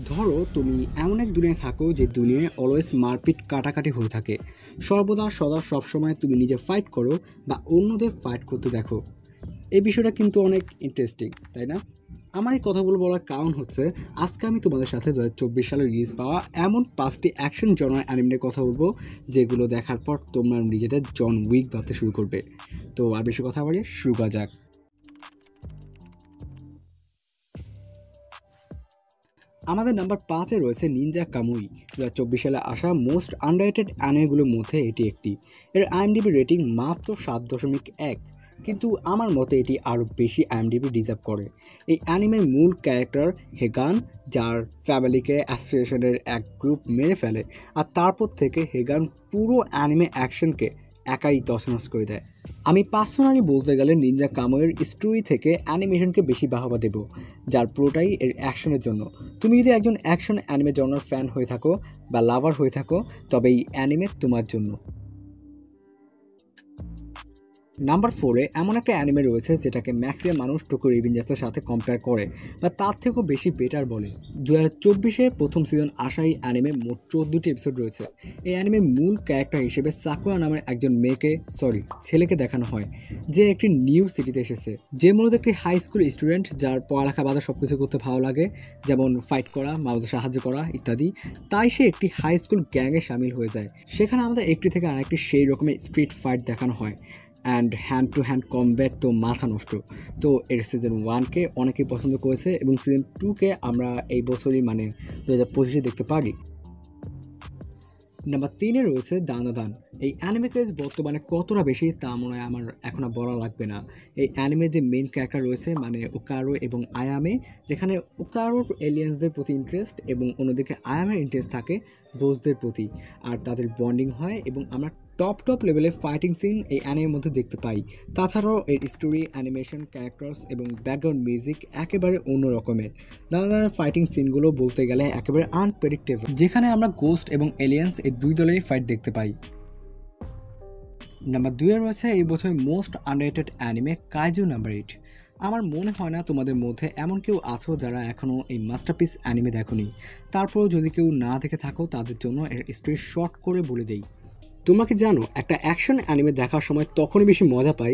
ধরো তুমি এমন এক দুনিয়ায় থাকো যে দুনিয়ায় অলওয়েজ মারপিট কাটাকাটি হয়ে থাকে। সর্বদা সদা সবসময় তুমি নিজে ফাইট করো বা অন্যদের ফাইট করতে দেখো। এই বিষয়টা কিন্তু অনেক ইন্টারেস্টিং, তাই না? আমার এই কথাগুলো বলার কারণ হচ্ছে আজকে আমি তোমাদের সাথে 2024 সালে রিলিজ পাওয়া এমন 5টি অ্যাকশন জনার অ্যানিমের কথা বলবো যেগুলো দেখার পর তোমরা নিজেদের জন উইক ভাবতে শুরু করবে। তো আর বেশি কথা বাড়িয়ে শুরু করা যাক। আমাদের নাম্বার 5-এ রয়েছে নিনজা কামুই। 2024 সালে আসা মোস্ট আন্ডাররেটেড অ্যানিমেগুলোর মধ্যে এটি একটি। এর আইএমডিবি রেটিং মাত্র 7.1, কিন্তু আমার মতে এটি আরও বেশি আইএমডিবি ডিজার্ভ করে। এই অ্যানিমের মূল ক্যারেক্টার হেগান, যার ফ্যামিলিকে অ্যাসোসিয়েশনের এক গ্রুপ মেরে ফেলে, আর তারপর থেকে হেগান পুরো অ্যানিমে অ্যাকশনকে একাই তছনছ করে দেয়। আমি পার্সোনালি বলতে গেলে নিনজা কামোয়ের স্টোরি থেকে অ্যানিমেশনকে বেশি বাহবা দেব, যার পুরোটাই এর অ্যাকশনের জন্য। তুমি যদি একজন অ্যাকশন অ্যানিমে জনার ফ্যান হয়ে থাকো বা লাভার হয়ে থাকো, তবে এই অ্যানিমে তোমার জন্য। নাম্বার 4-এ এমন একটা অ্যানিমে রয়েছে যেটাকে ম্যাক্সিমাম মানুষ টোকিও রিভেঞ্জার্সের সাথে কম্পেয়ার করে বা তার থেকেও বেশি বেটার বলে। 2024-এ প্রথম সিজন আসা এই অ্যানিমে মোট 14টি এপিসোড রয়েছে। এই অ্যানিমে মূল ক্যারেক্টার হিসেবে সাকুরা নামের একজন ছেলেকে দেখানো হয়, যে একটি নিউ সিটিতে এসেছে, যে মূলত একটি হাই স্কুল স্টুডেন্ট, যার পড়ালেখা বাদে সব কিছু করতে ভালো লাগে, যেমন ফাইট করা, মানুষদের সাহায্য করা ইত্যাদি। তাই সে একটি হাই স্কুল গ্যাংয়ে সামিল হয়ে যায়। সেখানে আমাদের একটি থেকে আরেকটি সেই রকমের স্ট্রিট ফাইট দেখানো হয় and hand to hand combat তো মাথা নষ্ট। তো এর সিজন 1-কে অনেকেই পছন্দ করেছে এবং সিজন 2-কে আমরা এই বছরই 2025-এ দেখতে পারি। নাম্বার 3-এ রয়েছে দানাদান। এই অ্যানিমে ক্রেজ বর্তমানে কতটা বেশি তা মনে হয় আমার এখন আর বলা লাগবে না। এই অ্যানিমের যে মেইন ক্যারেক্টার রয়েছে ওকারো এবং আয়ামে, যেখানে ওকারোর এলিয়েন্সদের প্রতি ইন্টারেস্ট এবং অন্যদিকে আয়ামের ইন্টারেস্ট থাকে গোস্টদের প্রতি, আর তাদের বন্ডিং হয় এবং আমরা টপ লেভেলের ফাইটিং সিন এই অ্যানিমের মধ্যে দেখতে পাই। তাছাড়াও এর স্টোরি, অ্যানিমেশন, ক্যারেক্টার্স এবং ব্যাকগ্রাউন্ড মিউজিক একেবারে অন্য রকমের। দানাদানের ফাইটিং সিনগুলো বলতে গেলে একেবারে আনপ্রেডিক্টেবল, যেখানে আমরা গোস্ট এবং এলিয়েন্স এই দুই দলেরই ফাইট দেখতে পাই। নাম্বার 2-এ রয়েছে এই বছর most underrated anime kaiju number 8। আমার মনে হয় না তোমাদের মধ্যে এমন কেউ আছো যারা এখনও এই মাস্টারপিস অ্যানিমে দেখোনি। তারপরেও যদি কেউ না দেখে থাকো, তাদের জন্য এর স্টোরি শর্ট করে বলে দেই। তোমরা কি জানো, একটা অ্যাকশন অ্যানিমে দেখার সময় তখনই বেশি মজা পাই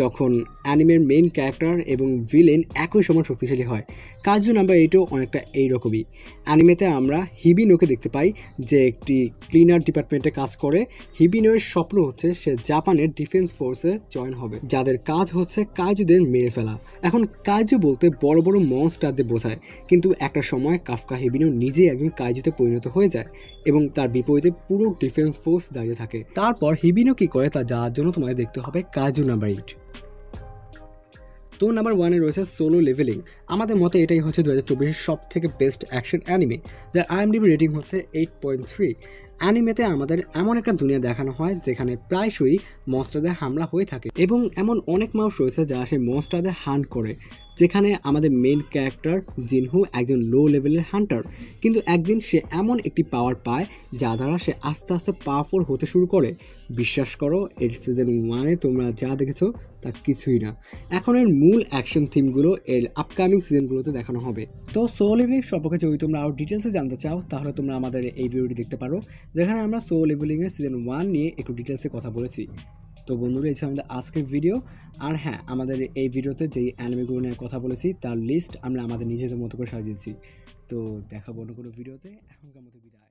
যখন অ্যানিমের মেইন ক্যারেক্টার এবং ভিলেন একই সময় শক্তিশালী হয়। কাজু নাম্বার 8-ও অনেকটা এইরকমই। অ্যানিমেতে আমরা হিবিনোকে দেখতে পাই, যে একটি ক্লিনার ডিপার্টমেন্টে কাজ করে। হিবিনোর স্বপ্ন হচ্ছে সে জাপানের ডিফেন্স ফোর্সে জয়েন হবে, যাদের কাজ হচ্ছে কাইজুদের মেরে ফেলা। এখন কাইজু বলতে বড় বড় মনস্টারদের বোঝায়, কিন্তু একটা সময় কাফকা হিবিনো নিজেই একজন কাইজুতে পরিণত হয়ে যায় এবং তার বিপরীতে পুরো ডিফেন্স ফোর্স দাঁড়িয়ে থাকে। তারপর হিবিনো কি করে তা জানার জন্য তোমাদের দেখতে হবে কাজু নাম্বার 8। তো নাম্বার 1-এ রয়েছে সোলো লেভেলিং। আমাদের মতে এটাই হচ্ছে 2024-এর সব থেকে বেস্ট অ্যাকশন অ্যানিমে, যার আইএমডিবি রেটিং হচ্ছে 8.3। অ্যানিমেতে আমাদের এমন একটা দুনিয়া দেখানো হয় যেখানে প্রায়শই মনস্টারদের হামলা হয়ে থাকে এবং এমন অনেক মানুষ রয়েছে যারা সেই মনস্টারদের হান্ট করে, যেখানে আমাদের মেইন ক্যারেক্টার জিনহু একজন লো লেভেলের হান্টার, কিন্তু একদিন সে এমন একটি পাওয়ার পায় যা দ্বারা সে আস্তে আস্তে পাওয়ারফুল হতে শুরু করে। বিশ্বাস করো, এর সিজন 1-এ তোমরা যা দেখেছো তা কিছুই না। এখন এর মূল অ্যাকশন থিমগুলো এর আপকামিং সিজনগুলোতে দেখানো হবে। তো সোলো লেভেলিং সম্পর্কে যদি তোমরা আরও ডিটেলসে জানতে চাও, তাহলে তোমরা আমাদের এই ভিডিওটি দেখতে পারো, যেখানে আমরা সোলো লেভেলিংয়ের সিজন 1 নিয়ে একটু ডিটেলসে কথা বলেছি। তো বন্ধুরা, এই ছিল আমাদের আজকের ভিডিও। আর হ্যাঁ, আমাদের এই ভিডিওতে যেই অ্যানিমেগুলো নিয়ে কথা বলেছি তার লিস্ট আমরা আমাদের নিজেদের মতো করে সাজিয়েছি। তো দেখাবো অন্য কোনো ভিডিওতে। এখনকার মতো বিদায়।